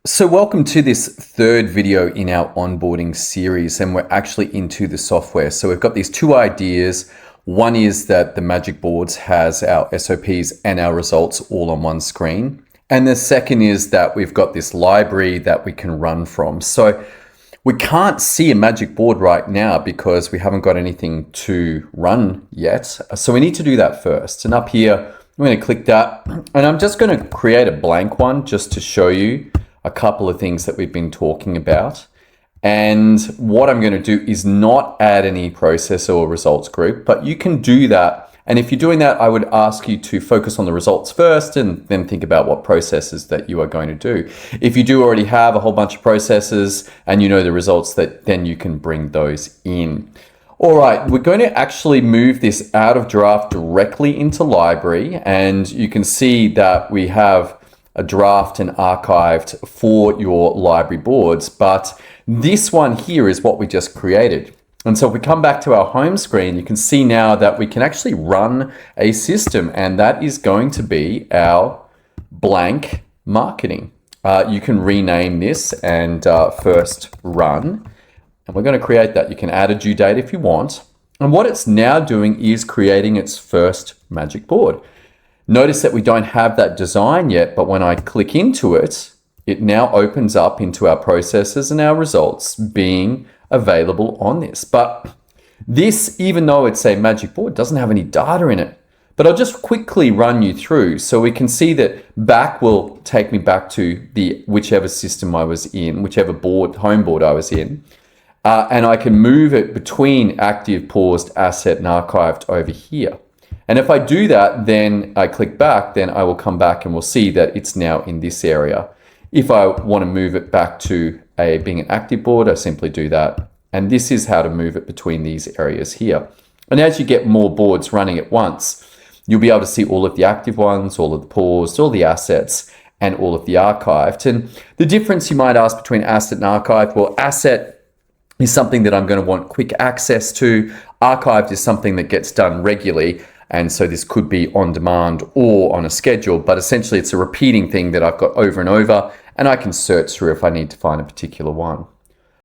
So welcome to this third video in our onboarding series, and we're actually into the software. So we've got these two ideas. One is that the MagicBoards has our SOPs and our results all on one screen. And the second is that we've got this library that we can run from. So we can't see a MagicBoard right now because we haven't got anything to run yet. So we need to do that first. And up here, I'm going to click that, and I'm just going to create a blank one just to show you a couple of things that we've been talking about. And what I'm going to do is not add any processor or results group, but you can do that. And if you're doing that, I would ask you to focus on the results first and then think about what processes that you are going to do. If you do already have a whole bunch of processes and you know the results, then you can bring those in. All right, we're going to actually move this out of draft directly into library, and you can see that we have a draft and archived for your library boards, but this one here is what we just created. And so if we come back to our home screen, you can see now that we can actually run a system, and that is going to be our blank marketing. You can rename this and first run, and we're going to create that. You can add a due date if you want. And what it's now doing is creating its first magic board. Notice that we don't have that design yet, but when I click into it, it now opens up into our processes and our results being available on this. But this, even though it's a magic board, doesn't have any data in it. But I'll just quickly run you through so we can see that back will take me back to the whichever system I was in, whichever board, home board I was in. And I can move it between active, paused, asset, and archived over here. And if I do that, then I click back, then I will come back and we'll see that it's now in this area. If I want to move it back to being an active board, I simply do that. And this is how to move it between these areas here. And as you get more boards running at once, you'll be able to see all of the active ones, all of the paused, all the assets, and all of the archived. And the difference you might ask between asset and archived, well, asset is something that I'm going to want quick access to. Archived is something that gets done regularly. And so this could be on demand or on a schedule, but essentially it's a repeating thing that I've got over and over, and I can search through if I need to find a particular one.